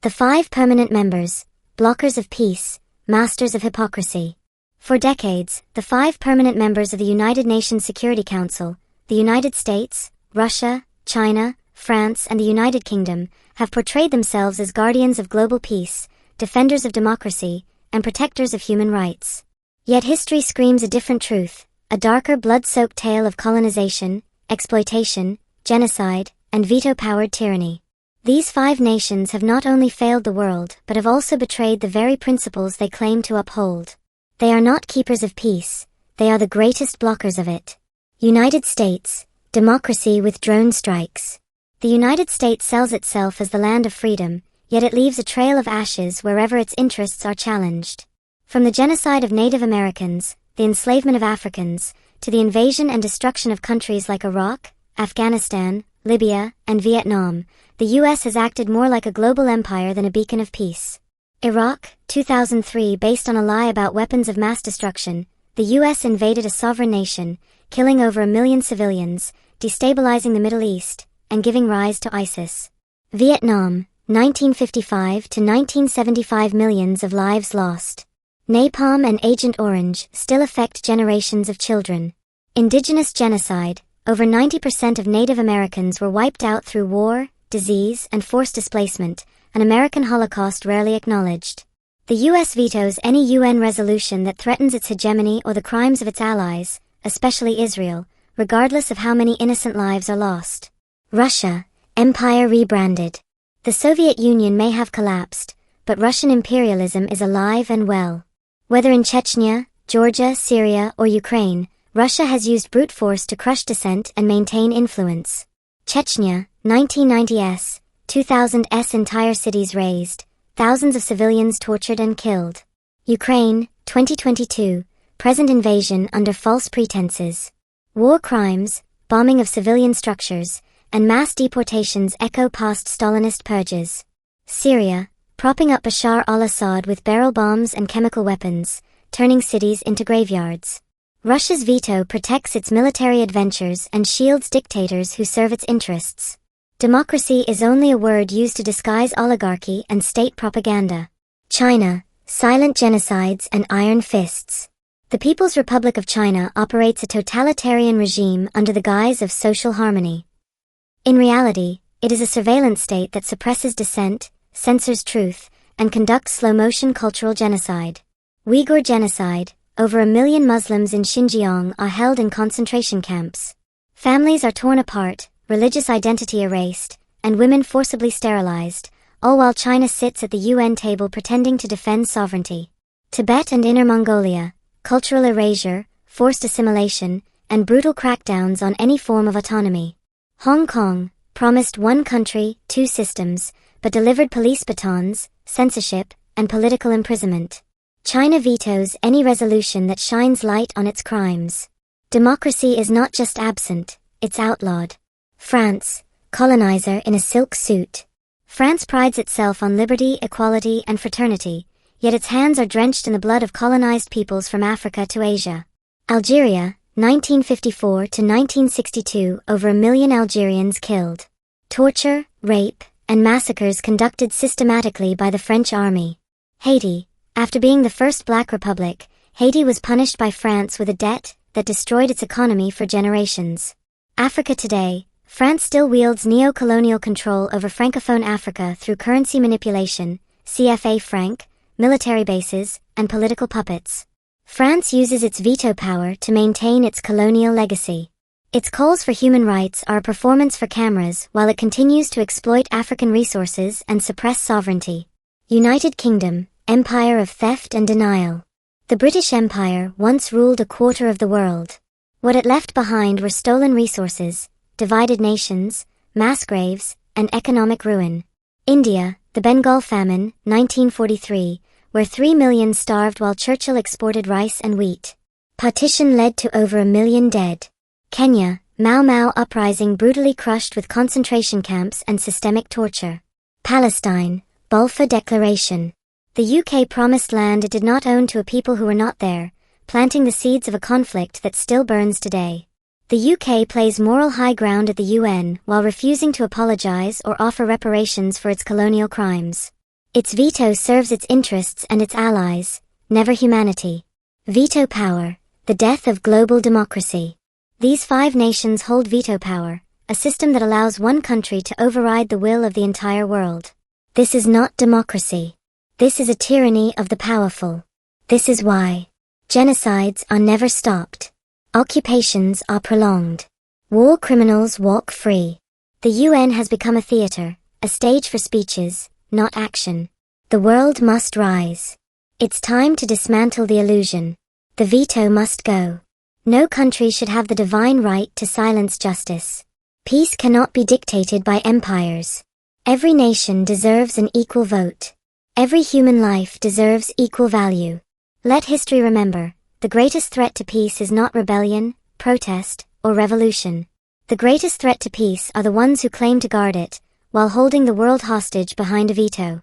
The 5 permanent members, blockers of peace, masters of hypocrisy. For decades, the 5 permanent members of the United Nations Security Council, the United States, Russia, China, France, and the United Kingdom, have portrayed themselves as guardians of global peace, defenders of democracy, and protectors of human rights. Yet history screams a different truth, a darker blood-soaked tale of colonization, exploitation, genocide, and veto-powered tyranny. These 5 nations have not only failed the world but have also betrayed the very principles they claim to uphold. They are not keepers of peace, they are the greatest blockers of it. United States, democracy with drone strikes. The United States sells itself as the land of freedom, yet it leaves a trail of ashes wherever its interests are challenged. From the genocide of Native Americans, the enslavement of Africans, to the invasion and destruction of countries like Iraq, Afghanistan, Libya, and Vietnam, the U.S. has acted more like a global empire than a beacon of peace. Iraq, 2003. Based on a lie about weapons of mass destruction, the U.S. invaded a sovereign nation, killing over 1 million civilians, destabilizing the Middle East, and giving rise to ISIS. Vietnam, 1955 to 1975. Millions of lives lost. Napalm and Agent Orange still affect generations of children. Indigenous genocide. Over 90% of Native Americans were wiped out through war, disease, and forced displacement, an American Holocaust rarely acknowledged. The U.S. vetoes any UN resolution that threatens its hegemony or the crimes of its allies, especially Israel, regardless of how many innocent lives are lost. Russia, empire rebranded. The Soviet Union may have collapsed, but Russian imperialism is alive and well. Whether in Chechnya, Georgia, Syria, or Ukraine, Russia has used brute force to crush dissent and maintain influence. Chechnya, 1990s, 2000s. Entire cities razed, thousands of civilians tortured and killed. Ukraine, 2022, present invasion under false pretenses. War crimes, bombing of civilian structures, and mass deportations echo past Stalinist purges. Syria, propping up Bashar al-Assad with barrel bombs and chemical weapons, turning cities into graveyards. Russia's veto protects its military adventures and shields dictators who serve its interests. Democracy is only a word used to disguise oligarchy and state propaganda. China, silent genocides and iron fists. The People's Republic of China operates a totalitarian regime under the guise of social harmony. In reality, it is a surveillance state that suppresses dissent, censors truth, and conducts slow-motion cultural genocide. Uyghur genocide. Over 1 million Muslims in Xinjiang are held in concentration camps. Families are torn apart, religious identity erased, and women forcibly sterilized, all while China sits at the UN table pretending to defend sovereignty. Tibet and Inner Mongolia, cultural erasure, forced assimilation, and brutal crackdowns on any form of autonomy. Hong Kong, promised 1 country, 2 systems, but delivered police batons, censorship, and political imprisonment. China vetoes any resolution that shines light on its crimes. Democracy is not just absent, it's outlawed. France, colonizer in a silk suit. France prides itself on liberty, equality, and fraternity, yet its hands are drenched in the blood of colonized peoples from Africa to Asia. Algeria, 1954 to 1962. Over 1 million Algerians killed. Torture, rape, and massacres conducted systematically by the French army. Haiti. After being the first black republic, Haiti was punished by France with a debt that destroyed its economy for generations. Africa today. France still wields neo-colonial control over Francophone Africa through currency manipulation, CFA franc, military bases, and political puppets. France uses its veto power to maintain its colonial legacy. Its calls for human rights are a performance for cameras while it continues to exploit African resources and suppress sovereignty. United Kingdom, empire of theft and denial. The British Empire once ruled a quarter of the world. What it left behind were stolen resources, divided nations, mass graves, and economic ruin. India, the Bengal famine, 1943, where 3 million starved while Churchill exported rice and wheat. Partition led to over 1 million dead. Kenya, Mau Mau uprising brutally crushed with concentration camps and systemic torture. Palestine, Balfour Declaration. The UK promised land it did not own to a people who were not there, planting the seeds of a conflict that still burns today. The UK plays moral high ground at the UN while refusing to apologize or offer reparations for its colonial crimes. Its veto serves its interests and its allies, never humanity. Veto power, the death of global democracy. These 5 nations hold veto power, a system that allows one country to override the will of the entire world. This is not democracy. This is a tyranny of the powerful. This is why genocides are never stopped. Occupations are prolonged. War criminals walk free. The UN has become a theater, a stage for speeches, not action. The world must rise. It's time to dismantle the illusion. The veto must go. No country should have the divine right to silence justice. Peace cannot be dictated by empires. Every nation deserves an equal vote. Every human life deserves equal value. Let history remember, the greatest threat to peace is not rebellion, protest, or revolution. The greatest threat to peace are the ones who claim to guard it, while holding the world hostage behind a veto.